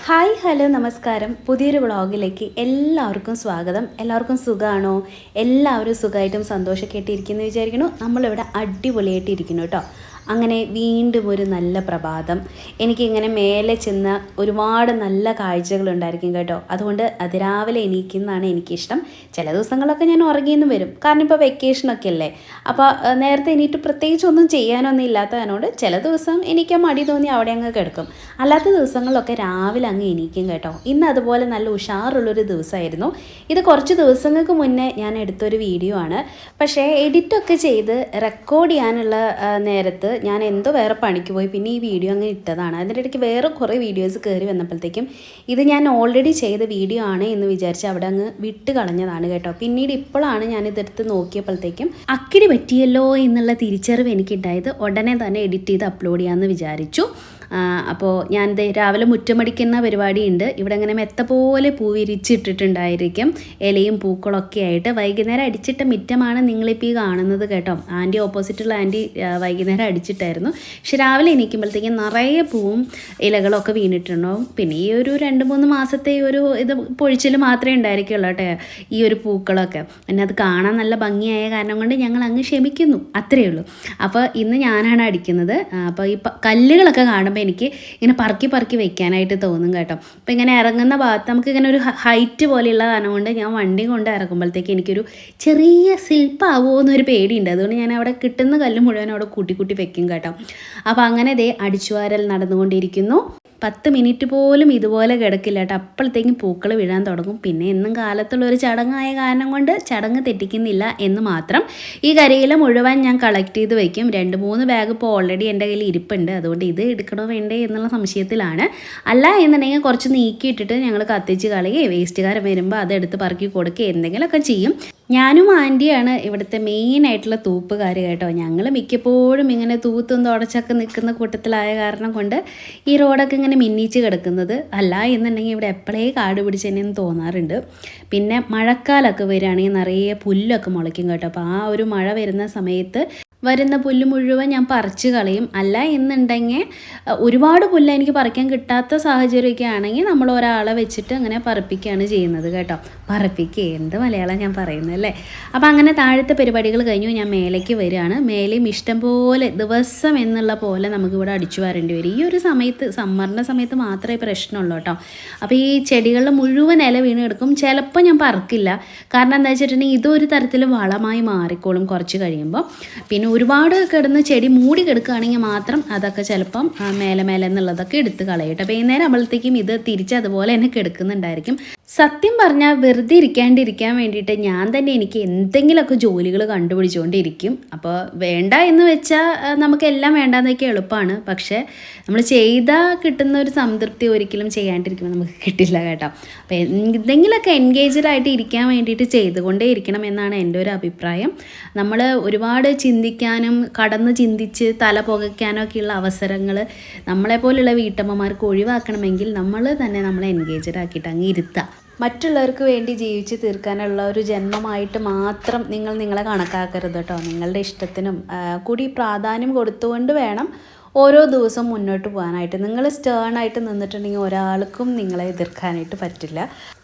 Hi hello നമസ്കാരം. പുതിയൊരു വ്ളോഗിലേക്ക് എല്ലാവർക്കും സ്വാഗതം. എല്ലാവർക്കും സുഖമാണോ? എല്ലാവരും സുഖമായിട്ടും സന്തോഷമൊക്കെ ഇരിക്കുന്നു വിചാരിക്കുന്നു. നമ്മളിവിടെ അടിപൊളിയായിട്ടിരിക്കുന്നു കേട്ടോ. അങ്ങനെ വീണ്ടും ഒരു നല്ല പ്രഭാതം. എനിക്കിങ്ങനെ മേലെ ചെന്ന് ഒരുപാട് നല്ല കാഴ്ചകളുണ്ടായിരിക്കും കേട്ടോ. അതുകൊണ്ട് അതിരാവിലെ എണീക്കുന്നതാണ് എനിക്കിഷ്ടം. ചില ദിവസങ്ങളൊക്കെ ഞാൻ ഉറങ്ങിയെന്ന് വരും, കാരണം ഇപ്പോൾ വെക്കേഷനൊക്കെ അല്ലേ. അപ്പോൾ നേരത്തെ എണീറ്റ് പ്രത്യേകിച്ചൊന്നും ചെയ്യാനൊന്നും ഇല്ലാത്തതിനോട് ചില ദിവസം എനിക്ക് മടി തോന്നി അവിടെ അങ്ങ് കിടക്കും. അല്ലാത്ത ദിവസങ്ങളിലൊക്കെ രാവിലെ അങ്ങ് എണീക്കും കേട്ടോ. ഇന്ന് അതുപോലെ നല്ല ഉഷാറുള്ളൊരു ദിവസമായിരുന്നു. ഇത് കുറച്ച് ദിവസങ്ങൾക്ക് മുന്നേ ഞാൻ എടുത്തൊരു വീഡിയോ ആണ്. പക്ഷേ എഡിറ്റൊക്കെ ചെയ്ത് റെക്കോർഡ് ചെയ്യാനുള്ള നേരത്ത് ഞാൻ എന്തോ വേറെ പണിക്ക് പോയി. പിന്നെ ഈ വീഡിയോ അങ്ങ് ഇട്ടതാണ്. അതിൻ്റെ ഇടയ്ക്ക് വേറെ കുറേ വീഡിയോസ് കയറി വന്നപ്പോഴത്തേക്കും ഇത് ഞാൻ ഓൾറെഡി ചെയ്ത വീഡിയോ ആണ് എന്ന് വിചാരിച്ച് അവിടെ അങ്ങ് വിട്ട് കളഞ്ഞതാണ് കേട്ടോ. പിന്നീട് ഇപ്പോഴാണ് ഞാനിതെടുത്ത് നോക്കിയപ്പോഴത്തേക്കും അക്കിടി പറ്റിയല്ലോ എന്നുള്ള തിരിച്ചറിവ് എനിക്കുണ്ടായത്. ഉടനെ തന്നെ എഡിറ്റ് ചെയ്ത് അപ്ലോഡ് ചെയ്യാമെന്ന് വിചാരിച്ചു. അപ്പോൾ ഞാൻ രാവിലെ മുറ്റമടിക്കുന്ന പരിപാടിയുണ്ട്. ഇവിടെ ഇങ്ങനെ മെത്ത പോലെ പൂ വിരിച്ചിട്ടിട്ടുണ്ടായിരിക്കും, ഇലയും പൂക്കളൊക്കെ ആയിട്ട്. വൈകുന്നേരം അടിച്ചിട്ട മുറ്റമാണ് നിങ്ങളിപ്പോൾ ഈ കാണുന്നത് കേട്ടോ. ആൻറ്റി ഓപ്പോസിറ്റുള്ള ആൻറ്റി വൈകുന്നേരം അടിച്ചിട്ടായിരുന്നു. പക്ഷെ രാവിലെ എണീക്കുമ്പോഴത്തേക്കും നിറയെ പൂവും ഇലകളൊക്കെ വീണിട്ടുണ്ടാവും. പിന്നെ ഈ ഒരു 2-3 മാസത്തെ ഒരു ഇത് പൊഴിച്ചിൽ മാത്രമേ ഉണ്ടായിരിക്കുള്ളൂ കേട്ടോ ഈ ഒരു പൂക്കളൊക്കെ. പിന്നെ അത് കാണാൻ നല്ല ഭംഗിയായ കാരണം കൊണ്ട് ഞങ്ങൾ അങ്ങ് ക്ഷമിക്കുന്നു, അത്രയേ ഉള്ളൂ. അപ്പോൾ ഇന്ന് ഞാനാണ് അടിക്കുന്നത്. അപ്പോൾ ഈ കല്ലുകളൊക്കെ കാണുമ്പോൾ എനിക്ക് ഇങ്ങനെ പറക്കി വെക്കാനായിട്ട് തോന്നും കേട്ടോ. അപ്പോൾ ഇങ്ങനെ ഇറങ്ങുന്ന ഭാഗത്ത് നമുക്ക് ഇങ്ങനെ ഒരു ഹൈറ്റ് പോലെയുള്ള കാരണം കൊണ്ട് ഞാൻ വണ്ടി കൊണ്ട് ഇറങ്ങുമ്പോഴത്തേക്ക് എനിക്കൊരു ചെറിയ ശില്പമാവുമോ എന്നൊരു പേടിയുണ്ട്. അതുകൊണ്ട് ഞാൻ അവിടെ കിട്ടുന്ന കല്ല് മുഴുവൻ അവിടെ കൂട്ടി വെക്കും കേട്ടോ. അപ്പോൾ അങ്ങനെ ദേ അടിച്ചുവാരൽ നടന്നുകൊണ്ടിരിക്കുന്നു. 10 മിനിറ്റ് പോലും ഇതുപോലെ കിടക്കില്ല കേട്ടോ. അപ്പോഴത്തേക്കും പൂക്കൾ വീഴാൻ തുടങ്ങും. പിന്നെ എന്നും കാലത്തുള്ളൊരു ചടങ്ങായ കാരണം കൊണ്ട് ചടങ്ങ് തെറ്റിക്കുന്നില്ല എന്ന് മാത്രം. ഈ കരിയില മുഴുവൻ ഞാൻ കളക്ട് ചെയ്ത് വയ്ക്കും. 2-3 ബാഗ് ഇപ്പോൾ ഓൾറെഡി എൻ്റെ കയ്യിൽ ഇരിപ്പുണ്ട്. അതുകൊണ്ട് ഇത് എടുക്കണോ വേണ്ടേ എന്നുള്ള സംശയത്തിലാണ്. അല്ല എന്നുണ്ടെങ്കിൽ കുറച്ച് നീക്കിയിട്ടിട്ട് ഞങ്ങൾ കത്തിച്ച് കളയുകയും വേസ്റ്റുകാരൻ വരുമ്പോൾ അതെടുത്ത് പറക്കി കൊടുക്കുകയും എന്തെങ്കിലുമൊക്കെ ചെയ്യും. ഞാനും ആൻറ്റിയാണ് ഇവിടുത്തെ മെയിനായിട്ടുള്ള തൂപ്പുകാർ കേട്ടോ. ഞങ്ങൾ മിക്കപ്പോഴും ഇങ്ങനെ തൂത്തും തുടച്ചൊക്കെ നിൽക്കുന്ന കൂട്ടത്തിലായ കാരണം കൊണ്ട് ഈ റോഡൊക്കെ ഇങ്ങനെ മിന്നിച്ച് കിടക്കുന്നത്. അല്ല എന്നുണ്ടെങ്കിൽ ഇവിടെ എപ്പോഴേ കാട് പിടിച്ചെന്നു തോന്നാറുണ്ട്. പിന്നെ മഴക്കാലമൊക്കെ വരികയാണെങ്കിൽ നിറയെ പുല്ലൊക്കെ മുളയ്ക്കും കേട്ടോ. അപ്പോൾ ആ ഒരു മഴ വരുന്ന സമയത്ത് വരുന്ന പുല്ല് മുഴുവൻ ഞാൻ പറിച്ച് കളയും. അല്ല എന്നുണ്ടെങ്കിൽ ഒരുപാട് പുല്ല് എനിക്ക് പറിക്കാൻ കിട്ടാത്ത സാഹചര്യമൊക്കെ ആണെങ്കിൽ നമ്മൾ ഒരാളെ വെച്ചിട്ട് അങ്ങനെ പറപ്പിക്കുകയാണ് ചെയ്യുന്നത് കേട്ടോ. പറപ്പിക്കുക, എന്ത് മലയാളം ഞാൻ പറയുന്നത് അല്ലേ. അപ്പോൾ അങ്ങനെ താഴത്തെ പരിപാടികൾ കഴിഞ്ഞു ഞാൻ മേലേക്ക് വരികയാണ്. മേലെയും ഇഷ്ടം പോലെ ദിവസം എന്നുള്ള പോലെ നമുക്കിവിടെ അടിച്ചു വരേണ്ടി വരും. ഈ ഒരു സമയത്ത്, സമ്മറിൻ്റെ സമയത്ത് മാത്രമേ പ്രശ്നമുള്ളൂ കേട്ടോ. അപ്പോൾ ഈ ചെടികളിൽ മുഴുവൻ ഇല വീണ് കിടക്കും. ചിലപ്പോൾ ഞാൻ പറക്കില്ല, കാരണം എന്താ വെച്ചിട്ടുണ്ടെങ്കിൽ ഇതൊരു തരത്തിൽ വളമായി മാറിക്കോളും കുറച്ച് കഴിയുമ്പോൾ. പിന്നെ ഒരുപാട് കിടന്ന് ചെടി മൂടി കിടക്കുകയാണെങ്കിൽ മാത്രം അതൊക്കെ ചിലപ്പം മേലെ എന്നുള്ളതൊക്കെ എടുത്ത് കളയട്ടെ. വൈകുന്നേരം ആകുമ്പോഴത്തേക്കും ഇത് തിരിച്ച് അതുപോലെ തന്നെ കിടക്കുന്നുണ്ടായിരിക്കും. സത്യം പറഞ്ഞാൽ വെറുതെ ഇരിക്കാൻ വേണ്ടിയിട്ട് ഞാൻ തന്നെ എനിക്ക് എന്തെങ്കിലുമൊക്കെ ജോലികൾ കണ്ടുപിടിച്ചുകൊണ്ടിരിക്കും. അപ്പോൾ വേണ്ട എന്ന് വെച്ചാൽ നമുക്കെല്ലാം വേണ്ടാന്നൊക്കെ എളുപ്പമാണ്. പക്ഷേ നമ്മൾ ചെയ്താൽ കിട്ടുന്ന ഒരു സംതൃപ്തി ഒരിക്കലും ചെയ്യാണ്ടിരിക്കുമ്പോൾ നമുക്ക് കിട്ടില്ല കേട്ടോ. അപ്പോൾ എന്തെങ്കിലുമൊക്കെ എൻഗേജ്ഡായിട്ട് ഇരിക്കാൻ വേണ്ടിയിട്ട് ചെയ്തുകൊണ്ടേ ഇരിക്കണം എന്നാണ് എൻ്റെ ഒരു അഭിപ്രായം. നമ്മൾ ഒരുപാട് ചിന്തിക്കാനും കടന്ന് ചിന്തിച്ച് തല പുകയ്ക്കാനൊക്കെയുള്ള അവസരങ്ങൾ നമ്മളെപ്പോലുള്ള വീട്ടമ്മമാർക്ക് ഒഴിവാക്കണമെങ്കിൽ നമ്മൾ തന്നെ നമ്മളെ എൻഗേജ്ഡ് ആക്കിയിട്ട് അങ്ങ് ഇരുത്താം. മറ്റുള്ളവർക്ക് വേണ്ടി ജീവിച്ച് തീർക്കാനുള്ള ഒരു ജന്മമായിട്ട് മാത്രം നിങ്ങൾ നിങ്ങളെ കണക്കാക്കരുത് കേട്ടോ. നിങ്ങളുടെ ഇഷ്ടത്തിനും കൂടി പ്രാധാന്യം കൊടുത്തുകൊണ്ട് വേണം ഓരോ ദിവസവും മുന്നോട്ട് പോകാനായിട്ട്. നിങ്ങൾ സ്റ്റേണായിട്ട് നിന്നിട്ടുണ്ടെങ്കിൽ ഒരാൾക്കും നിങ്ങളെ എതിർക്കാനായിട്ട് പറ്റില്ല.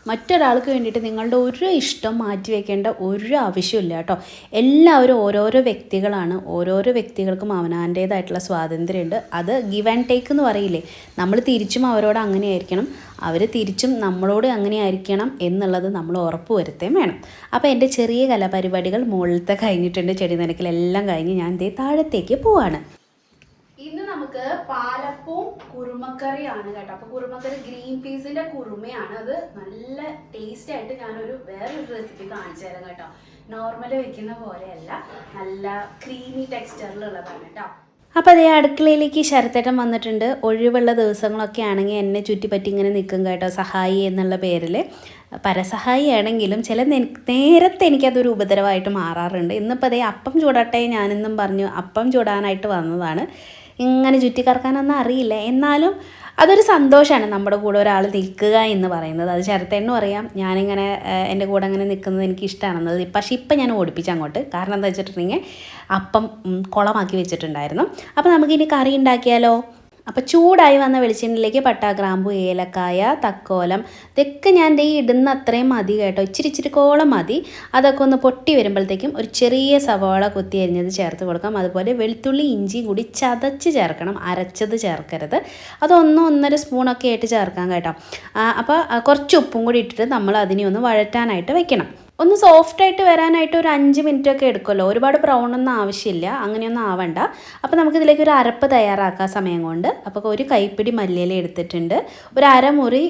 മറ്റൊരാൾക്ക് വേണ്ടിയിട്ട് നിങ്ങളുടെ ഒരു ഇഷ്ടം മാറ്റി വയ്ക്കേണ്ട ഒരു ആവശ്യമില്ല കേട്ടോ. എല്ലാവരും ഓരോരോ വ്യക്തികളാണ്. ഓരോരോ വ്യക്തികൾക്കും അവനവൻ്റേതായിട്ടുള്ള സ്വാതന്ത്ര്യമുണ്ട്. അത് ഗിവ് ആൻഡ് ടേക്ക് എന്ന് പറയില്ലേ, നമ്മൾ തിരിച്ചും അവരോട് അങ്ങനെ ആയിരിക്കണം, അവർ തിരിച്ചും നമ്മളോട് അങ്ങനെ ആയിരിക്കണം എന്നുള്ളത് നമ്മൾ ഉറപ്പ് വരുത്തുകയും വേണം. അപ്പോൾ എൻ്റെ ചെറിയ കലാപരിപാടികൾ മുകളിലത്തെ കഴിഞ്ഞിട്ടുണ്ട്. ചെടി നനയ്ക്കലെല്ലാം കഴിഞ്ഞ് ഞാൻ ദേ താഴത്തേക്ക് പോവാണ്. ഇന്ന് നമുക്ക് പാലപ്പവും കുറുമക്കറിയാണ് കേട്ടോ. അപ്പോൾ കുറുമക്കറി ഗ്രീൻ പീസിൻ്റെ കുറുമയാണ്. അത് നല്ല ടേസ്റ്റ് ആയിട്ട് ഞാനൊരു വേറൊരു റെസിപ്പി കാണിച്ചു തരാം കേട്ടോ. നോർമലി വെക്കുന്ന പോലെയല്ല, നല്ല ക്രീമി ടെക്സ്ചറിലുള്ളതാണ് കേട്ടോ. അപ്പോൾ അതേ അടുക്കളയിലേക്ക് ശരത്തേട്ടൻ വന്നിട്ടുണ്ട്. ഒഴിവുള്ള ദിവസങ്ങളൊക്കെ ആണെങ്കിൽ എന്നെ ചുറ്റിപ്പറ്റി ഇങ്ങനെ നിൽക്കും കേട്ടോ, സഹായി എന്നുള്ള പേരിൽ. പരസഹായി ആണെങ്കിലും ചില നേരത്തെ എനിക്കതൊരു ഉപദ്രവമായിട്ട് മാറാറുണ്ട്. ഇന്നിപ്പോൾ അതേ അപ്പം ചൂടട്ടെ ഞാനെന്നും പറഞ്ഞു അപ്പം ചൂടാനായിട്ട് വന്നതാണ്. ഇങ്ങനെ ചുറ്റിക്കറക്കാനൊന്നും അറിയില്ല, എന്നാലും അതൊരു സന്തോഷമാണ് നമ്മുടെ കൂടെ ഒരാൾ നിൽക്കുക എന്ന് പറയുന്നത്. അത് ശരത്തേണ്ണും അറിയാം ഞാനിങ്ങനെ എൻ്റെ കൂടെ അങ്ങനെ നിൽക്കുന്നത് എനിക്ക് ഇഷ്ടമാണെന്നത്. പക്ഷേ ഇപ്പം ഞാൻ ഓടിപ്പിച്ച് അങ്ങോട്ട്. കാരണം എന്താ വെച്ചിട്ടുണ്ടെങ്കിൽ അപ്പം കുളമാക്കി വെച്ചിട്ടുണ്ടായിരുന്നു. അപ്പോൾ നമുക്കിനി കറി ഉണ്ടാക്കിയാലോ. അപ്പോൾ ചൂടായി വന്ന വെളിച്ചെണ്ണയിലേക്ക് പട്ട, ഗ്രാമ്പു, ഏലക്കായ, തക്കോലം ഇതൊക്കെ ഞാൻ ഈ ഇടുന്ന അത്രയും മതി കേട്ടോ, ഇച്ചിരിക്കോളം മതി. അതൊക്കെ ഒന്ന് പൊട്ടി വരുമ്പോഴത്തേക്കും ഒരു ചെറിയ സവാള കൊത്തി അരിഞ്ഞത് ചേർത്ത് കൊടുക്കാം. അതുപോലെ വെളുത്തുള്ളി ഇഞ്ചിയും കൂടി ചതച്ച് ചേർക്കണം, അരച്ചത് ചേർക്കരുത്. അത് 1-1.5 സ്പൂണൊക്കെ ആയിട്ട് ചേർക്കാം കേട്ടോ. അപ്പോൾ കുറച്ച് ഉപ്പും കൂടി ഇട്ടിട്ട് നമ്മൾ അതിനെ ഒന്ന് വഴറ്റാനായിട്ട് വെക്കണം. ഒന്ന് സോഫ്റ്റായിട്ട് വരാനായിട്ട് ഒരു 5 മിനിറ്റൊക്കെ എടുക്കുമല്ലോ, ഒരുപാട് ബ്രൗണൊന്നും ആവശ്യമില്ല, അങ്ങനെയൊന്നും ആവണ്ട. അപ്പോൾ നമുക്കിതിലേക്ക് ഒരു അരപ്പ് തയ്യാറാക്കാം സമയം കൊണ്ട്. അപ്പോൾ ഒരു കൈപ്പിടി മല്ലിയില എടുത്തിട്ടുണ്ട്, ഒരു അരമുറി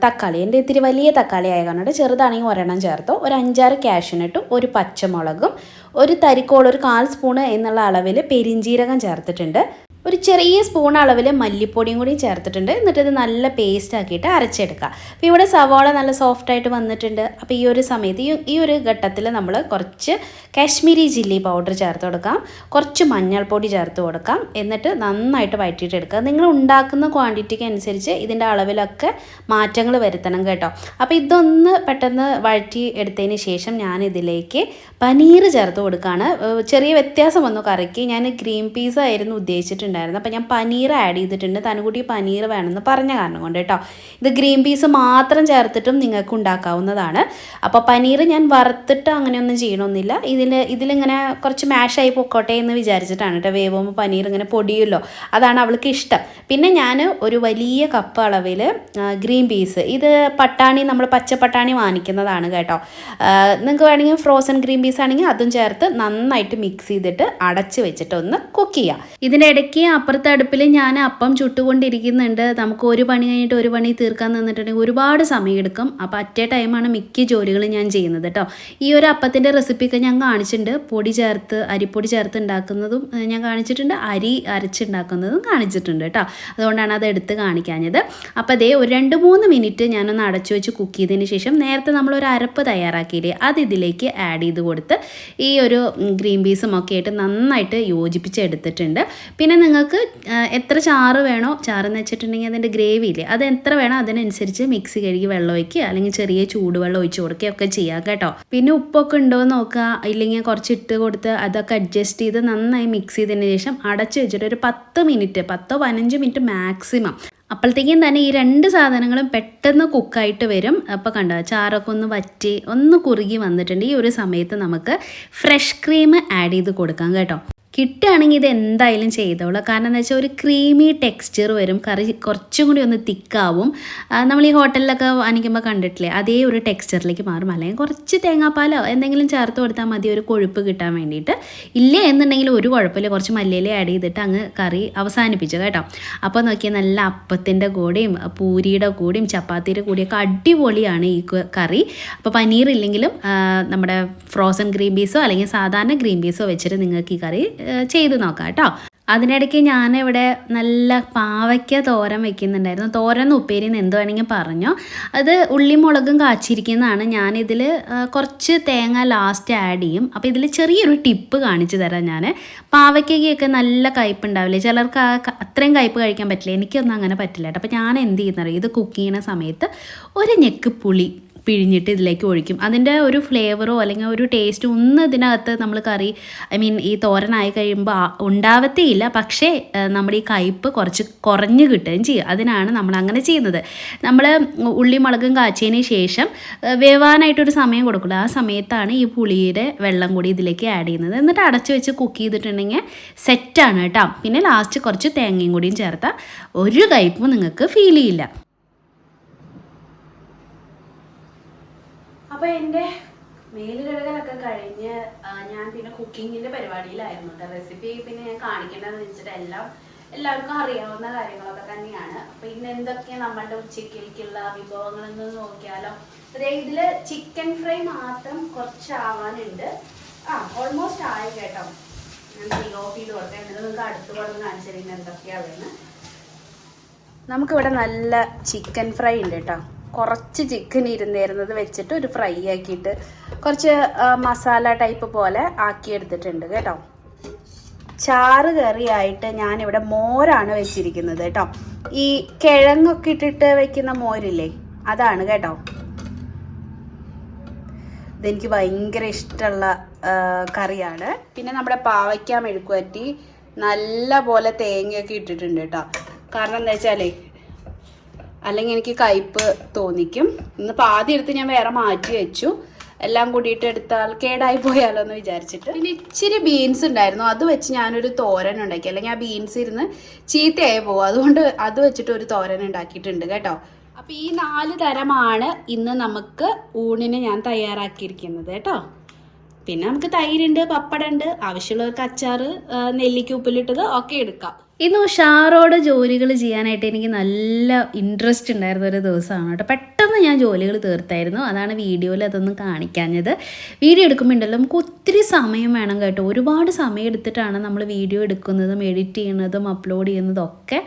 തക്കാളി, എൻ്റെ ഇത്തിരി വലിയ തക്കാളി ആയ കാരണം ചെറുതാണെങ്കിൽ ഒരെണ്ണം ചേർത്തോ, ഒരു 5-6 കാഷ്യൂനട്ടും, ഒരു പച്ചമുളകും, ഒരു തരിക്കോളം, ഒരു 1/4 സ്പൂണ് എന്നുള്ള അളവിൽ പെരിഞ്ജീരകം ചേർത്തിട്ടുണ്ട്, ഒരു ചെറിയ സ്പൂൺ അളവിൽ മല്ലിപ്പൊടിയും കൂടി ചേർത്തിട്ടുണ്ട്. എന്നിട്ട് ഇത് നല്ല പേസ്റ്റ് ആക്കിയിട്ട് അരച്ചെടുക്കുക. അപ്പോൾ ഇവിടെ സവാള നല്ല സോഫ്റ്റായിട്ട് വന്നിട്ടുണ്ട്. അപ്പോൾ ഈ ഒരു സമയത്ത് ഈ ഒരു ഘട്ടത്തിൽ നമ്മൾ കുറച്ച് കാശ്മീരി ചില്ലി പൗഡർ ചേർത്ത് കൊടുക്കാം, കുറച്ച് മഞ്ഞൾപ്പൊടി ചേർത്ത് കൊടുക്കാം. എന്നിട്ട് നന്നായിട്ട് വഴറ്റിയിട്ട് എടുക്കുക. നിങ്ങൾ ഉണ്ടാക്കുന്ന ക്വാണ്ടിറ്റിക്ക് അനുസരിച്ച് ഇതിൻ്റെ അളവിലൊക്കെ മാറ്റങ്ങൾ വരുത്തണം കേട്ടോ. അപ്പോൾ ഇതൊന്ന് പെട്ടെന്ന് വഴറ്റി എടുത്തതിന് ശേഷം ഞാനിതിലേക്ക് പനീർ ചേർത്ത് കൊടുക്കുകയാണ്. ചെറിയ വ്യത്യാസം വന്നു കറിക്ക്, ഞാൻ ഗ്രീൻ പീസ് ആയിരുന്നു ഉദ്ദേശിച്ചിട്ടുണ്ടായിരുന്നു. അപ്പോൾ ഞാൻ പനീർ ആഡ് ചെയ്തിട്ടുണ്ട്, തനുകുട്ടി പനീർ വേണമെന്ന് പറഞ്ഞ കാരണം കൊണ്ട് കേട്ടോ. ഇത് ഗ്രീൻ പീസ് മാത്രം ചേർത്തിട്ടും നിങ്ങൾക്ക് ഉണ്ടാക്കാവുന്നതാണ്. അപ്പോൾ പനീർ ഞാൻ വറുത്തിട്ട് അങ്ങനെയൊന്നും ചെയ്യണമെന്നില്ല, ഇതിലിങ്ങനെ കുറച്ച് മാഷായി പൊക്കോട്ടെ എന്ന് വിചാരിച്ചിട്ടാണ് കേട്ടോ. വേവുമ്പോൾ പനീർ ഇങ്ങനെ പൊടിയുമല്ലോ, അതാണ് അവൾക്ക് ഇഷ്ടം. പിന്നെ ഞാൻ ഒരു വലിയ കപ്പ് അളവിൽ ഗ്രീൻ പീസ്, ഇത് പട്ടാണി, നമ്മൾ പച്ചപ്പട്ടാണി വാങ്ങിക്കുന്നതാണ് കേട്ടോ. നിങ്ങൾക്ക് വേണമെങ്കിൽ ഫ്രോസൺ ഗ്രീൻ പീസ് ആണെങ്കിൽ അതും ചേർത്ത് നന്നായിട്ട് മിക്സ് ചെയ്തിട്ട് അടച്ച് വെച്ചിട്ട് ഒന്ന് കുക്ക് ചെയ്യുക. ഇതിൻ്റെ ഇടയ്ക്ക് അപ്പുറത്തെ അടുപ്പിൽ ഞാൻ അപ്പം ചുട്ടുകൊണ്ടിരിക്കുന്നുണ്ട്. നമുക്ക് ഒരു പണി കഴിഞ്ഞിട്ട് ഒരു പണി തീർക്കാൻ നിന്നിട്ടുണ്ടെങ്കിൽ ഒരുപാട് സമയം എടുക്കും. അപ്പോൾ അറ്റേ ടൈമാണ് മിക്ക ജോലികളും ഞാൻ ചെയ്യുന്നത് കേട്ടോ. ഈ ഒരു അപ്പത്തിൻ്റെ റെസിപ്പിയൊക്കെ ഞാൻ കാണിച്ചിട്ടുണ്ട്, പൊടി ചേർത്ത് അരിപ്പൊടി ചേർത്ത് ഉണ്ടാക്കുന്നതും ഞാൻ കാണിച്ചിട്ടുണ്ട്, അരി അരച്ചുണ്ടാക്കുന്നതും കാണിച്ചിട്ടുണ്ട് കേട്ടോ. അതുകൊണ്ടാണ് അത് എടുത്ത് കാണിക്കാഞ്ഞത്. അപ്പോൾ അതേ ഒരു 2-3 മിനിറ്റ് ഞാനൊന്ന് അടച്ചു വെച്ച് കുക്ക് ചെയ്തതിന് ശേഷം നേരത്തെ നമ്മളൊരു അരപ്പ് തയ്യാറാക്കിയില്ലേ, അത് ഇതിലേക്ക് ആഡ് ചെയ്ത് കൊടുത്ത് ഈ ഒരു ഗ്രീൻ പീസും ഒക്കെ ആയിട്ട് നന്നായിട്ട് യോജിപ്പിച്ചെടുത്തിട്ടുണ്ട്. പിന്നെ നിങ്ങൾക്ക് എത്ര ചാറ് വേണോ, ചാറെന്ന് വെച്ചിട്ടുണ്ടെങ്കിൽ അതിൻ്റെ ഗ്രേവി ഇല്ലേ, അത് എത്ര വേണോ അതിനനുസരിച്ച് മിക്സി കഴുകി വെള്ളം ഒഴിക്കുക, അല്ലെങ്കിൽ ചെറിയ ചൂടുവെള്ളം ഒഴിച്ച് കൊടുക്കുകയൊക്കെ ചെയ്യാം കേട്ടോ. പിന്നെ ഉപ്പൊക്കെ ഉണ്ടോ എന്ന് നോക്കുക, ഇല്ലെങ്കിൽ കുറച്ച് ഇട്ട് കൊടുത്ത് അതൊക്കെ അഡ്ജസ്റ്റ് ചെയ്ത് നന്നായി മിക്സ് ചെയ്തതിന് ശേഷം അടച്ച് വെച്ചിട്ട് ഒരു 10 മിനിറ്റ് 10-15 മിനിറ്റ് മാക്സിമം. അപ്പോഴത്തേക്കും തന്നെ ഈ 2 സാധനങ്ങളും പെട്ടെന്ന് കുക്കായിട്ട് വരും. അപ്പോൾ കണ്ടോ, ചാറൊക്കെ ഒന്ന് വറ്റി ഒന്ന് കുറുകി വന്നിട്ടുണ്ട്. ഈ ഒരു സമയത്ത് നമുക്ക് ഫ്രഷ് ക്രീം ആഡ് ചെയ്ത് കൊടുക്കാം കേട്ടോ. കിട്ടുകയാണെങ്കിൽ ഇത് എന്തായാലും ചെയ്തോളൂ, കാരണം എന്താ വെച്ചാൽ ഒരു ക്രീമി ടെക്സ്ചർ വരും, കറി കുറച്ചും കൂടി ഒന്ന് തിക്കാവും. നമ്മൾ ഈ ഹോട്ടലിലൊക്കെ വാങ്ങിക്കുമ്പോൾ കണ്ടിട്ടില്ലേ, അതേ ഒരു ടെക്സ്ചറിലേക്ക് മാറും. അല്ലെങ്കിൽ കുറച്ച് തേങ്ങാപ്പാലോ എന്തെങ്കിലും ചേർത്ത് കൊടുത്താൽ മതി ഒരു കൊഴുപ്പ് കിട്ടാൻ വേണ്ടിയിട്ട്. ഇല്ല എന്നുണ്ടെങ്കിൽ ഒരു കുഴപ്പമില്ല, കുറച്ച് മല്ലിയില ആഡ് ചെയ്തിട്ട് അങ്ങ് കറി അവസാനിപ്പിച്ചു കേട്ടോ. അപ്പോൾ നോക്കിയാൽ നല്ല അപ്പത്തിൻ്റെ കൂടെയും പൂരിയുടെ കൂടെയും ചപ്പാത്തിയുടെ കൂടെയൊക്കെ അടിപൊളിയാണ് ഈ കറി. അപ്പോൾ പനീർ ഇല്ലെങ്കിലും നമ്മുടെ ഫ്രോസൺ ഗ്രീൻ പീസോ അല്ലെങ്കിൽ സാധാരണ ഗ്രീൻ പീസോ വെച്ചിട്ട് നിങ്ങൾക്ക് ഈ കറി ചെയ്ത് നോക്കാം കേട്ടോ. അതിനിടയ്ക്ക് ഞാനിവിടെ നല്ല പാവയ്ക്ക തോരൻ വെക്കുന്നുണ്ടായിരുന്നു. തോരൻ ഉപ്പേരി എന്ന് എന്ത് വേണമെങ്കിൽ പറഞ്ഞോ. അത് ഉള്ളിമുളകും കാച്ചിരിക്കുന്നതാണ്. ഞാനിതിൽ കുറച്ച് തേങ്ങ ലാസ്റ്റ് ആഡ് ചെയ്യും. അപ്പോൾ ഇതിൽ ചെറിയൊരു ടിപ്പ് കാണിച്ചു തരാം ഞാൻ. പാവയ്ക്കൊക്കെ നല്ല കയ്പ്പ് ഉണ്ടാവില്ലേ, ചിലർക്ക് അത്രയും കയ്പ്പ് കഴിക്കാൻ പറ്റില്ല, എനിക്കൊന്നും അങ്ങനെ പറ്റില്ല കേട്ടോ. അപ്പോൾ ഞാൻ എന്ത് ചെയ്യുന്നറിയാം, ഇത് കുക്ക് ചെയ്യുന്ന സമയത്ത് ഒരു ഞെക്ക് പുളി പിഴിഞ്ഞിട്ട് ഇതിലേക്ക് ഒഴിക്കും. അതിൻ്റെ ഒരു ഫ്ലേവറോ അല്ലെങ്കിൽ ഒരു ടേസ്റ്റോ ഒന്നും ഇതിനകത്ത് നമ്മൾ കറി ഈ തോരനായി കഴിയുമ്പോൾ ഉണ്ടാവത്തേയില്ല. പക്ഷേ നമ്മുടെ ഈ കയ്പ്പ് കുറച്ച് കുറഞ്ഞ് കിട്ടുകയും ചെയ്യും. അതിനാണ് നമ്മൾ അങ്ങനെ ചെയ്യുന്നത്. നമ്മൾ ഉള്ളി മുളകും കാച്ചിയതിന് ശേഷം വേവാനായിട്ടൊരു സമയം കൊടുക്കില്ല, ആ സമയത്താണ് ഈ പുളിയുടെ വെള്ളം കൂടി ഇതിലേക്ക് ആഡ് ചെയ്യുന്നത്. എന്നിട്ട് അടച്ച് വെച്ച് കുക്ക് ചെയ്തിട്ടുണ്ടെങ്കിൽ സെറ്റാണ് കേട്ടോ. പിന്നെ ലാസ്റ്റ് കുറച്ച് തേങ്ങയും കൂടിയും ചേർത്താൽ ഒരു കയ്പ്പും നിങ്ങൾക്ക് ഫീൽ ചെയ്യില്ല. അപ്പോൾ എൻ്റെ മേലുകഴുകലൊക്കെ കഴിഞ്ഞ് ഞാൻ പിന്നെ കുക്കിങ്ങിൻ്റെ പരിപാടിയിലായിരുന്നു കേട്ടോ. റെസിപ്പി പിന്നെ ഞാൻ കാണിക്കേണ്ടതെന്ന് വെച്ചിട്ട് എല്ലാവർക്കും അറിയാവുന്ന കാര്യങ്ങളൊക്കെ തന്നെയാണ്. അപ്പോൾ ഇന്ന് എന്തൊക്കെയാണ് നമ്മളുടെ ഉച്ചയ്ക്കുള്ള വിഭവങ്ങളെന്ന് നോക്കിയാലോ. അതേ ഇതിൽ ചിക്കൻ ഫ്രൈ മാത്രം കുറച്ച് ആവാനുണ്ട്. ഓൾമോസ്റ്റ് ആയി കേട്ടോ. ഞാൻ തീ ഓഫ് ചെയ്ത് കൊടുത്തേ, എന്നിട്ട് നിങ്ങൾക്ക് അടുത്ത് കൊടുത്ത് കാണിച്ചിരുന്നത് എന്തൊക്കെയാണെന്ന്. നമുക്കിവിടെ നല്ല ചിക്കൻ ഫ്രൈ ഉണ്ട് കേട്ടോ. കുറച്ച് ചിക്കൻ ഇരുന്നിരുന്നത് വെച്ചിട്ട് ഒരു ഫ്രൈ ആക്കിയിട്ട് കുറച്ച് മസാല ടൈപ്പ് പോലെ ആക്കിയെടുത്തിട്ടുണ്ട് കേട്ടോ. ചാറ് കറിയായിട്ട് ഞാനിവിടെ മോരാണ് വെച്ചിരിക്കുന്നത് കേട്ടോ. ഈ കിഴങ്ങൊക്കെ ഇട്ടിട്ട് വെക്കുന്ന മോരില്ലേ, അതാണ് കേട്ടോ. ഇതെനിക്ക് ഭയങ്കര ഇഷ്ടമുള്ള കറിയാണ്. പിന്നെ നമ്മുടെ പാവയ്ക്ക മെഴുക്കുവരട്ടി നല്ല പോലെ തേങ്ങയൊക്കെ ഇട്ടിട്ടുണ്ട് കേട്ടോ. കാരണം എന്താ വെച്ചാലേ അല്ലെങ്കിൽ എനിക്ക് കയ്പ്പ് തോന്നിക്കും. ഇന്നിപ്പോൾ ആദ്യം എടുത്ത് ഞാൻ വേറെ മാറ്റി വെച്ചു. എല്ലാം കൂടിയിട്ട് എടുത്താൽ കേടായി പോയാലോ എന്ന് വിചാരിച്ചിട്ട്. പിന്നെ ഇച്ചിരി ബീൻസ് ഉണ്ടായിരുന്നു, അത് വെച്ച് ഞാനൊരു തോരൻ ഉണ്ടാക്കി. അല്ലെങ്കിൽ ആ ബീൻസ് ഇരുന്ന് ചീത്തയായി പോകും, അതുകൊണ്ട് അത് വെച്ചിട്ട് ഒരു തോരൻ ഉണ്ടാക്കിയിട്ടുണ്ട് കേട്ടോ. അപ്പോൾ ഈ 4 തരമാണ് ഇന്ന് നമുക്ക് ഊണിന് ഞാൻ തയ്യാറാക്കിയിരിക്കുന്നത് കേട്ടോ. പിന്നെ നമുക്ക് തൈരുണ്ട്, പപ്പടമുണ്ട്, ആവശ്യമുള്ളവർക്ക് അച്ചാറ്, നെല്ലിക്ക ഉപ്പിലിട്ടത് ഒക്കെ എടുക്കാം. ഇന്ന് ഉഷാറോടെ ജോലികൾ ചെയ്യാനായിട്ട് എനിക്ക് നല്ല ഇൻട്രസ്റ്റ് ഉണ്ടായിരുന്ന ഒരു ദിവസമാണ് കേട്ടോ. പെട്ടെന്ന് ഞാൻ ജോലികൾ തീർത്തായിരുന്നു, അതാണ് വീഡിയോയിൽ അതൊന്നും കാണിക്കാഞ്ഞത്. വീഡിയോ എടുക്കുമ്പോൾ ഉണ്ടല്ലോ നമുക്ക് ഒത്തിരി സമയം വേണം കേട്ടോ. ഒരുപാട് സമയം എടുത്തിട്ടാണ് നമ്മൾ വീഡിയോ എടുക്കുന്നതും എഡിറ്റ് ചെയ്യുന്നതും അപ്ലോഡ് ചെയ്യുന്നതും ഒക്കെ.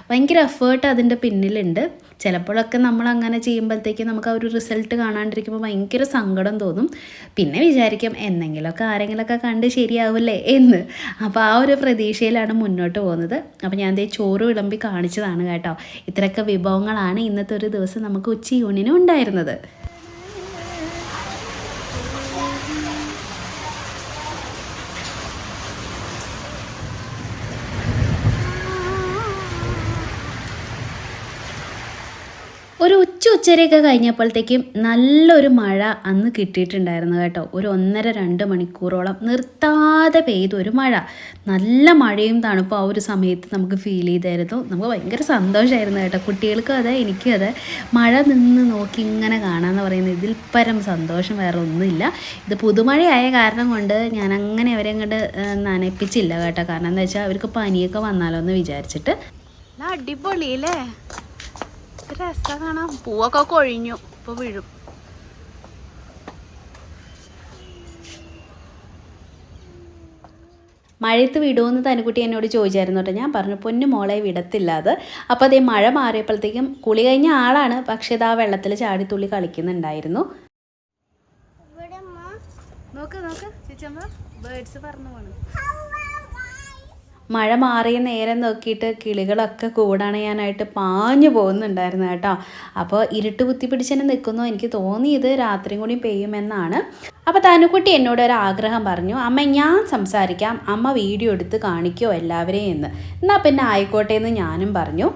ഭയങ്കര എഫേർട്ട് അതിൻ്റെ പിന്നിലുണ്ട്. ചിലപ്പോഴൊക്കെ നമ്മൾ അങ്ങനെ ചെയ്യുമ്പോഴത്തേക്ക് നമുക്ക് ആ ഒരു റിസൾട്ട് കാണാണ്ടിരിക്കുമ്പോൾ ഭയങ്കര സങ്കടം തോന്നും. പിന്നെ വിചാരിക്കും എന്തെങ്കിലുമൊക്കെ ആരെങ്കിലുമൊക്കെ കണ്ട് ശരിയാവില്ലേ എന്ന്. അപ്പോൾ ആ ഒരു പ്രതീക്ഷയിലാണ് മുന്നോട്ട് പോകുന്നത്. അപ്പോൾ ഞാൻ ദേ ചോറ് വിളമ്പി കാണിച്ചതാണ് കേട്ടോ. ഇത്രയൊക്കെ വിഭവങ്ങളാണ് ഇന്നത്തെ ഒരു ദിവസം നമുക്ക് ഉച്ചയൂണിന് ഉണ്ടായിരുന്നത്. ഒരു ഉച്ചയൊക്കെ കഴിഞ്ഞപ്പോഴത്തേക്കും നല്ലൊരു മഴ അന്ന് കിട്ടിയിട്ടുണ്ടായിരുന്നു കേട്ടോ. ഒരു 1.5-2 മണിക്കൂറോളം നിർത്താതെ പെയ്തൊരു മഴ. നല്ല മഴയും തണുപ്പും ആ ഒരു സമയത്ത് നമുക്ക് ഫീൽ ചെയ്തായിരുന്നു. നമുക്ക് ഭയങ്കര സന്തോഷമായിരുന്നു കേട്ടോ. കുട്ടികൾക്കും അതെ, എനിക്കും അതെ. മഴ നിന്ന് നോക്കി ഇങ്ങനെ കാണാമെന്ന് പറയുന്നത് ഇതിൽ പരം സന്തോഷം വേറെ ഒന്നുമില്ല. ഇത് പുതുമഴയായ കാരണം കൊണ്ട് ഞാൻ അങ്ങനെ അവരെ അങ്ങോട്ട് നനപ്പിച്ചില്ല കേട്ടോ. കാരണം എന്താ വെച്ചാൽ അവർക്ക് പനിയൊക്കെ വന്നാലോ എന്ന് വിചാരിച്ചിട്ട്. അടിപൊളിയല്ലേ, രസം കാണാം. പൂവൊക്കെ കൊഴിഞ്ഞു, ഇപ്പോൾ വീഴും. മഴയത്ത് വിടുമെന്ന് തനുക്കുട്ടി എന്നോട് ചോദിച്ചായിരുന്നു കേട്ടോ. ഞാൻ പറഞ്ഞു പൊന്നു മോളെ വിടത്തില്ല അത്. അപ്പോൾ അതേ മഴ മാറിയപ്പോഴത്തേക്കും കുളി കഴിഞ്ഞ ആളാണ്, പക്ഷേ ഇത് ആ വെള്ളത്തിൽ ചാടിത്തുള്ളി കളിക്കുന്നുണ്ടായിരുന്നു. നോക്ക് നോക്ക് ചേച്ചമ്മ, ബേർഡ്സ് പറന്നു പോകണം. മഴ മാറിയ നേരം നോക്കിയിട്ട് കിളികളൊക്കെ കൂടണയാനായിട്ട് പാഞ്ഞു പോകുന്നുണ്ടായിരുന്നു കേട്ടോ. അപ്പോൾ ഇരുട്ട് കുത്തി പിടിച്ചെന്നെ നിൽക്കുന്നു. എനിക്ക് തോന്നിയത് രാത്രിയും കൂടി പെയ്യുമെന്നാണ്. അപ്പോൾ തനുക്കുട്ടി എന്നോട് ഒരു ആഗ്രഹം പറഞ്ഞു, അമ്മ ഞാൻ സംസാരിക്കാം, അമ്മ വീഡിയോ എടുത്ത് കാണിക്കുമോ എല്ലാവരെയും എന്ന്. എന്നാൽ പിന്നെ ആയിക്കോട്ടെ എന്ന് ഞാനും പറഞ്ഞു.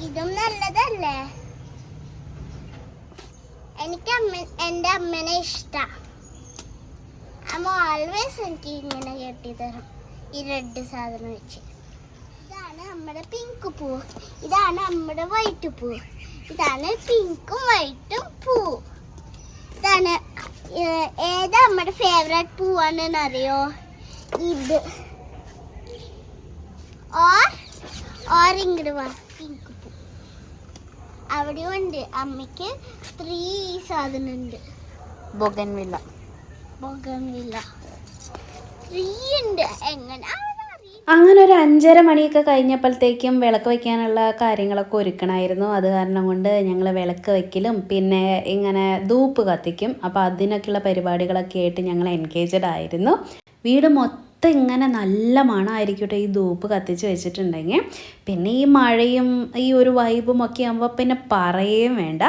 ഇതും നല്ലതല്ലേ? എനിക്ക് എൻ്റെ അമ്മനെ ഇഷ്ടം. അമ്മ ഓൾവേസ് എനിക്ക് ഇങ്ങനെ കെട്ടി തരും ഈ റെഡ് സാധനം വെച്ച്. ഇതാണ് നമ്മുടെ പിങ്ക് പൂ, ഇതാണ് നമ്മുടെ വൈറ്റ് പൂ, ഇതാണ് പിങ്കും വൈറ്റും പൂ. ഇതാണ് ഏതാ നമ്മുടെ ഫേവറേറ്റ് പൂവാണെന്ന് അറിയോ? ഇത് ഇങ്ങോട്ട് വാ. പിങ്ക് പൂ അവിടെയും ഉണ്ട്. അമ്മയ്ക്ക് 3 സാധനം ഉണ്ട്. ബൊഗൻവില്ല 3 ഉണ്ട്. എങ്ങനെ അങ്ങനെ ഒരു 5:30 മണിയൊക്കെ കഴിഞ്ഞപ്പോഴത്തേക്കും വിളക്ക് വയ്ക്കാനുള്ള കാര്യങ്ങളൊക്കെ ഒരുക്കണമായിരുന്നു. അത് കാരണം കൊണ്ട് ഞങ്ങൾ വിളക്ക് വയ്ക്കലും പിന്നെ ഇങ്ങനെ ധൂപ്പ് കത്തിക്കും. അപ്പോൾ അതിനൊക്കെയുള്ള പരിപാടികളൊക്കെ ആയിട്ട് ഞങ്ങൾ എൻഗേജ്ഡ് ആയിരുന്നു. വീട് മൊത്തം ഇങ്ങനെ നല്ല മണമായിരിക്കട്ടെ ഈ ധൂപ്പ് കത്തിച്ച് വെച്ചിട്ടുണ്ടെങ്കിൽ. പിന്നെ ഈ മഴയും ഈ ഒരു വൈബും ഒക്കെ ആകുമ്പോൾ പിന്നെ പറയുകയും വേണ്ട.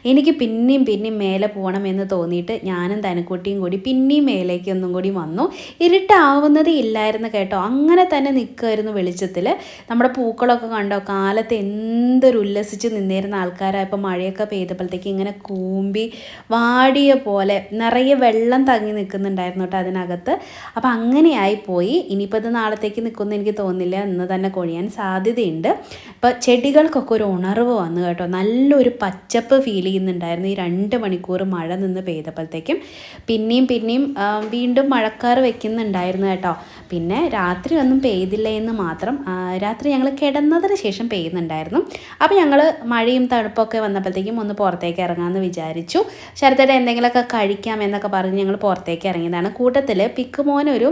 എനിക്ക് പിന്നെയും മേലെ പോകണമെന്ന് തോന്നിയിട്ട് ഞാനും തനുക്കുട്ടിയും കൂടി പിന്നെയും മേലേക്ക് ഒന്നും കൂടി വന്നു. ഇരുട്ടാവുന്നതേ ഇല്ലായിരുന്നു കേട്ടോ. അങ്ങനെ തന്നെ നിൽക്കുമായിരുന്നു വെളിച്ചത്തിൽ. നമ്മുടെ പൂക്കളൊക്കെ കണ്ടോ, കാലത്ത് എന്തൊരു ഉല്ലസിച്ച് നിന്നിരുന്ന ആൾക്കാരാണ് ഇപ്പോൾ മഴയൊക്കെ പെയ്തപ്പോഴത്തേക്ക് ഇങ്ങനെ കൂമ്പി വാടിയ പോലെ നിറയെ വെള്ളം തങ്ങി നിൽക്കുന്നുണ്ടായിരുന്നു കേട്ടോ അതിനകത്ത്. അപ്പോൾ അങ്ങനെയായി പോയി. ഇനിയിപ്പോൾ ഇത് നാളത്തേക്ക് നിൽക്കുമെന്ന് എനിക്ക് തോന്നുന്നില്ല, ഇന്ന് തന്നെ കൊഴിയാൻ സാധ്യതയുണ്ട്. ഇപ്പോൾ ചെടികൾക്കൊക്കെ ഒരു ഉണർവ് വന്നു കേട്ടോ. നല്ലൊരു പച്ചപ്പ് ഫീൽ ചെയ്യുന്നുണ്ടായിരുന്നു ഈ 2 മണിക്കൂർ മഴ നിന്ന് പെയ്തപ്പോഴത്തേക്കും. പിന്നെയും വീണ്ടും മഴക്കാറ് വെക്കുന്നുണ്ടായിരുന്നു കേട്ടോ. പിന്നെ രാത്രി ഒന്നും പെയ്തില്ല എന്ന് മാത്രം. രാത്രി ഞങ്ങൾ കിടന്നതിന് ശേഷം പെയ്യുന്നുണ്ടായിരുന്നു. അപ്പോൾ ഞങ്ങൾ മഴയും തണുപ്പൊക്കെ വന്നപ്പോഴത്തേക്കും ഒന്ന് പുറത്തേക്ക് ഇറങ്ങാമെന്ന് വിചാരിച്ചു. ശരത്തേടെ എന്തെങ്കിലുമൊക്കെ കഴിക്കാം എന്നൊക്കെ പറഞ്ഞ് ഞങ്ങൾ പുറത്തേക്ക് ഇറങ്ങിയതാണ്. കൂട്ടത്തിൽ പിക്കുമോനൊരു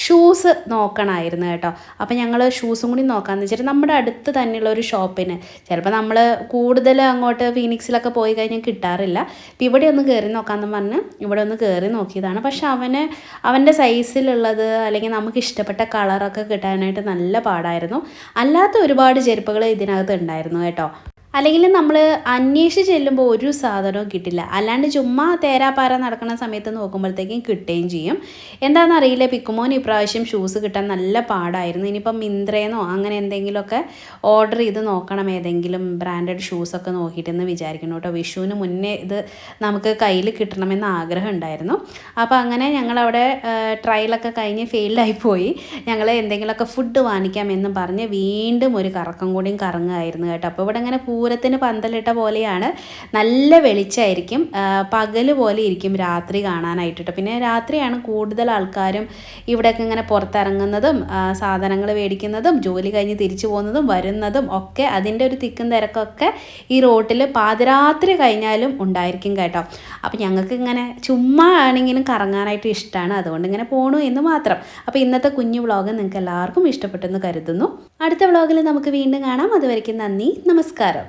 ഷൂസ് നോക്കണമായിരുന്നു കേട്ടോ. അപ്പോൾ ഞങ്ങൾ ഷൂസും കൂടി നോക്കാമെന്ന് വെച്ചിട്ട് നമ്മുടെ അടുത്ത് തന്നെയുള്ള ഒരു ഷോപ്പിന്, ചിലപ്പോൾ നമ്മൾ കൂടുതൽ അങ്ങോട്ട് ഫീനിക്സിലൊക്കെ പോയി കഴിഞ്ഞാൽ കിട്ടാറില്ല. അപ്പോൾ ഇവിടെ ഒന്ന് കയറി നോക്കാമെന്ന് പറഞ്ഞ് ഇവിടെ ഒന്ന് കയറി നോക്കിയതാണ്. പക്ഷെ അവൻ്റെ സൈസിലുള്ളത് അല്ലെങ്കിൽ നമുക്ക് ഇഷ്ടപ്പെട്ട കളറൊക്കെ കിട്ടാനായിട്ട് നല്ല പാടായിരുന്നു. അല്ലാത്ത ഒരുപാട് ചെരുപ്പുകൾ ഇതിനകത്ത് ഉണ്ടായിരുന്നു കേട്ടോ. അല്ലെങ്കിൽ നമ്മൾ അന്വേഷിച്ച് ചെല്ലുമ്പോൾ ഒരു സാധനവും കിട്ടില്ല. അല്ലാണ്ട് ചുമ്മാ തേരാപ്പാര നടക്കുന്ന സമയത്ത് നോക്കുമ്പോഴത്തേക്കും കിട്ടുകയും ചെയ്യും. എന്താണെന്നറിയില്ല, പിക്കുമോൻ ഇപ്രാവശ്യം ഷൂസ് കിട്ടാൻ നല്ല പാടായിരുന്നു. ഇനിയിപ്പം മിന്ത്രയെന്നോ അങ്ങനെ എന്തെങ്കിലുമൊക്കെ ഓർഡർ ചെയ്ത് നോക്കണം, ഏതെങ്കിലും ബ്രാൻഡഡ് ഷൂസൊക്കെ നോക്കിയിട്ടെന്ന് വിചാരിക്കണം കേട്ടോ. വിഷുവിന് മുന്നേ ഇത് നമുക്ക് കയ്യിൽ കിട്ടണമെന്ന് ആഗ്രഹം ഉണ്ടായിരുന്നു. അപ്പോൾ അങ്ങനെ ഞങ്ങളവിടെ ട്രയലൊക്കെ കഴിഞ്ഞ് ഫെയിൽഡായി പോയി. ഞങ്ങൾ എന്തെങ്കിലുമൊക്കെ ഫുഡ് വാങ്ങിക്കാമെന്ന് പറഞ്ഞ് വീണ്ടും ഒരു കറക്കം കൂടിയും കറങ്ങുമായിരുന്നു കേട്ടോ. അപ്പോൾ ഇവിടെ ഇങ്ങനെ പൂരത്തിന് പന്തലിട്ട പോലെയാണ്, നല്ല വെളിച്ചമായിരിക്കും, പകൽ പോലെ ഇരിക്കും രാത്രി കാണാനായിട്ട്. പിന്നെ രാത്രിയാണ് കൂടുതൽ ആൾക്കാരും ഇവിടെയൊക്കെ ഇങ്ങനെ പുറത്തിറങ്ങുന്നതും സാധനങ്ങൾ മേടിക്കുന്നതും ജോലി കഴിഞ്ഞ് തിരിച്ചു പോകുന്നതും വരുന്നതും ഒക്കെ. അതിൻ്റെ ഒരു തിക്കും തിരക്കൊക്കെ ഈ റോട്ടിൽ പാതിരാത്രി കഴിഞ്ഞാലും ഉണ്ടായിരിക്കും കേട്ടോ. അപ്പോൾ ഞങ്ങൾക്ക് ഇങ്ങനെ ചുമ്മാ ആണെങ്കിലും കറങ്ങാനായിട്ട് ഇഷ്ടമാണ്, അതുകൊണ്ട് ഇങ്ങനെ പോണു എന്ന് മാത്രം. അപ്പോൾ ഇന്നത്തെ കുഞ്ഞു വ്ളോഗ് നിങ്ങൾക്ക് എല്ലാവർക്കും ഇഷ്ടപ്പെട്ടെന്ന് കരുതുന്നു. അടുത്ത വ്ളോഗിൽ നമുക്ക് വീണ്ടും കാണാം. അതുവരയ്ക്കും നന്ദി, നമസ്കാരം.